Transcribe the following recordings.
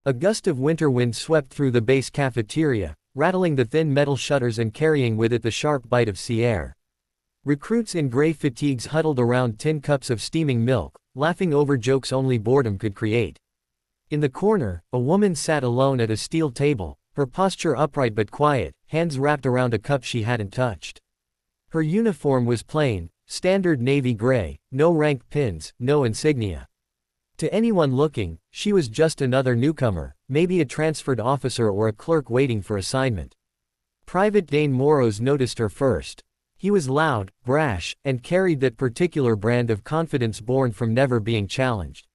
A gust of winter wind swept through the base cafeteria, rattling the thin metal shutters and carrying with it the sharp bite of sea air. Recruits in gray fatigues huddled around tin cups of steaming milk, laughing over jokes only boredom could create. In the corner, a woman sat alone at a steel table, her posture upright but quiet, hands wrapped around a cup she hadn't touched. Her uniform was plain, standard navy gray, no rank pins, no insignia. To anyone looking, she was just another newcomer, maybe a transferred officer or a clerk waiting for assignment. Private Dane Morrows noticed her first. He was loud, brash, and carried that particular brand of confidence born from never being challenged.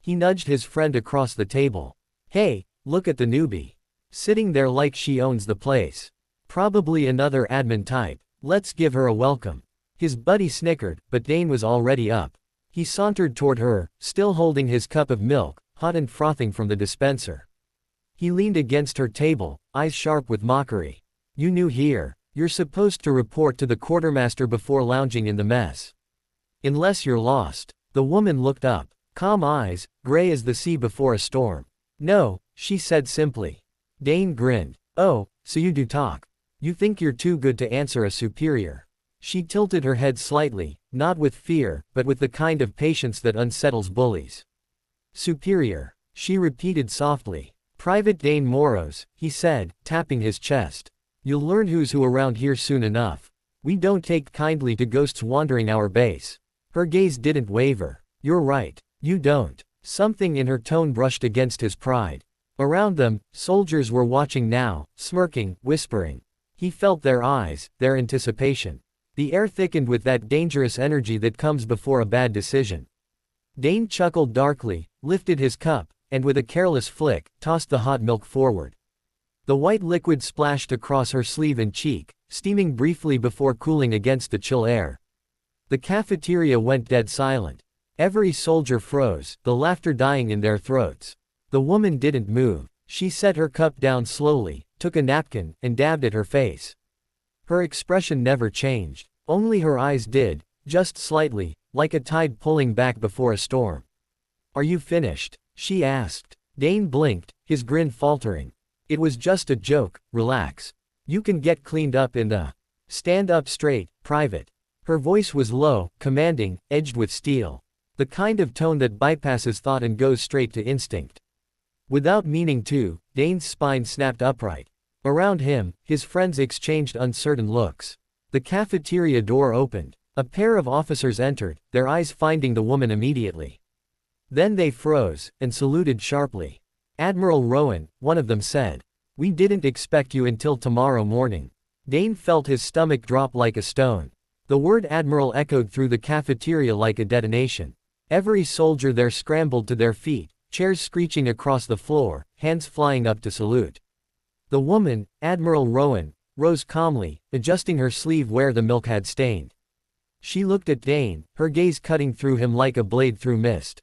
He nudged his friend across the table. "Hey, look at the newbie. Sitting there like she owns the place. Probably another admin type. Let's give her a welcome." His buddy snickered, but Dane was already up. He sauntered toward her, still holding his cup of milk, hot and frothing from the dispenser. He leaned against her table, eyes sharp with mockery. "You new here. You're supposed to report to the quartermaster before lounging in the mess. Unless you're lost." The woman looked up. Calm eyes, gray as the sea before a storm. "No," she said simply. Dane grinned. "Oh, so you do talk. You think you're too good to answer a superior." She tilted her head slightly, not with fear, but with the kind of patience that unsettles bullies. "Superior," she repeated softly. "Private Dane Morrows," he said, tapping his chest. "You'll learn who's who around here soon enough. We don't take kindly to ghosts wandering our base." Her gaze didn't waver. "You're right. You don't." Something in her tone brushed against his pride. Around them, soldiers were watching now, smirking, whispering. He felt their eyes, their anticipation. The air thickened with that dangerous energy that comes before a bad decision. Dane chuckled darkly, lifted his cup, and with a careless flick, tossed the hot milk forward. The white liquid splashed across her sleeve and cheek, steaming briefly before cooling against the chill air. The cafeteria went dead silent. Every soldier froze, the laughter dying in their throats. The woman didn't move. She set her cup down slowly, took a napkin, and dabbed at her face. Her expression never changed. Only her eyes did, just slightly, like a tide pulling back before a storm. "Are you finished?" she asked. Dane blinked, his grin faltering. "It was just a joke, relax. You can get cleaned up in the... Stand up straight, Private." Her voice was low, commanding, edged with steel. The kind of tone that bypasses thought and goes straight to instinct. Without meaning to, Dane's spine snapped upright. Around him, his friends exchanged uncertain looks. The cafeteria door opened. A pair of officers entered, their eyes finding the woman immediately. Then they froze, and saluted sharply. "Admiral Rowan," one of them said. "We didn't expect you until tomorrow morning." Dane felt his stomach drop like a stone. The word Admiral echoed through the cafeteria like a detonation. Every soldier there scrambled to their feet, chairs screeching across the floor, hands flying up to salute. The woman, Admiral Rowan, rose calmly, adjusting her sleeve where the milk had stained. She looked at Dane, her gaze cutting through him like a blade through mist.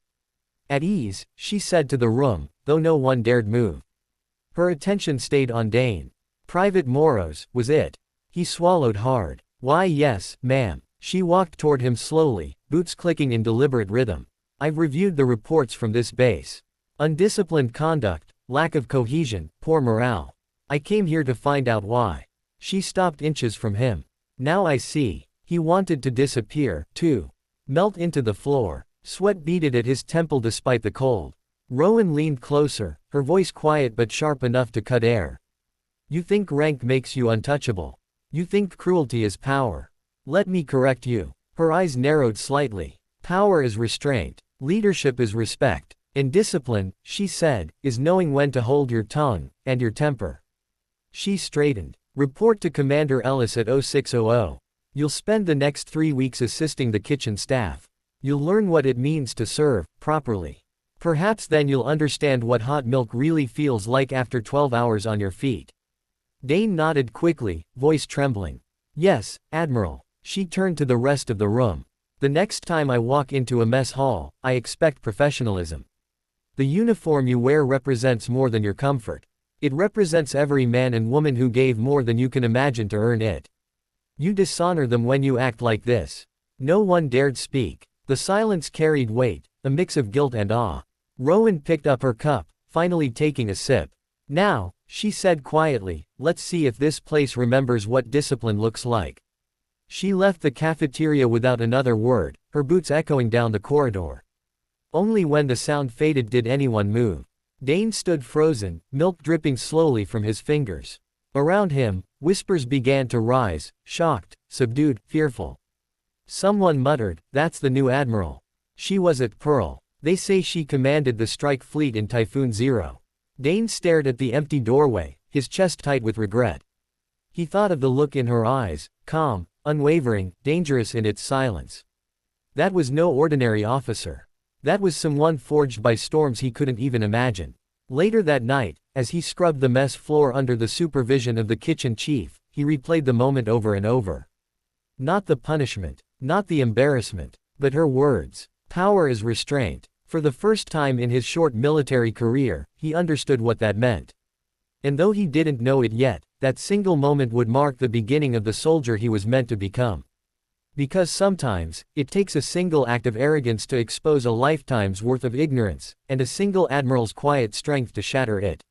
"At ease," she said to the room, though no one dared move. Her attention stayed on Dane. Private Morrows, was it? He swallowed hard. "Why yes, ma'am." She walked toward him slowly, boots clicking in deliberate rhythm. "I've reviewed the reports from this base. Undisciplined conduct, lack of cohesion, poor morale. I came here to find out why." She stopped inches from him. "Now I see. He wanted to disappear, too. Melt into the floor." Sweat beaded at his temple despite the cold. Rowan leaned closer, her voice quiet but sharp enough to cut air. "You think rank makes you untouchable. You think cruelty is power. Let me correct you." Her eyes narrowed slightly. "Power is restraint. Leadership is respect. And discipline," she said, "is knowing when to hold your tongue, and your temper." She straightened. "Report to Commander Ellis at 0600. You'll spend the next 3 weeks assisting the kitchen staff. You'll learn what it means to serve, properly. Perhaps then you'll understand what hot milk really feels like after 12 hours on your feet." Dane nodded quickly, voice trembling. "Yes, Admiral." She turned to the rest of the room. "The next time I walk into a mess hall, I expect professionalism. The uniform you wear represents more than your comfort. It represents every man and woman who gave more than you can imagine to earn it. You dishonor them when you act like this." No one dared speak. The silence carried weight, a mix of guilt and awe. Rowan picked up her cup, finally taking a sip. Now, she said quietly, let's see if this place remembers what discipline looks like. She left the cafeteria without another word, her boots echoing down the corridor. Only when the sound faded did anyone move. Dane stood frozen, milk dripping slowly from his fingers. Around him, whispers began to rise, shocked, subdued, fearful. Someone muttered, that's the new Admiral. She was at Pearl. They say she commanded the strike fleet in Typhoon Zero. Dane stared at the empty doorway, his chest tight with regret. He thought of the look in her eyes, calm, unwavering, dangerous in its silence. That was no ordinary officer. That was someone forged by storms he couldn't even imagine. Later that night, as he scrubbed the mess floor under the supervision of the kitchen chief, he replayed the moment over and over. Not the punishment, not the embarrassment, but her words. Power is restraint. For the first time in his short military career, he understood what that meant. And though he didn't know it yet, that single moment would mark the beginning of the soldier he was meant to become. Because sometimes, it takes a single act of arrogance to expose a lifetime's worth of ignorance, and a single admiral's quiet strength to shatter it.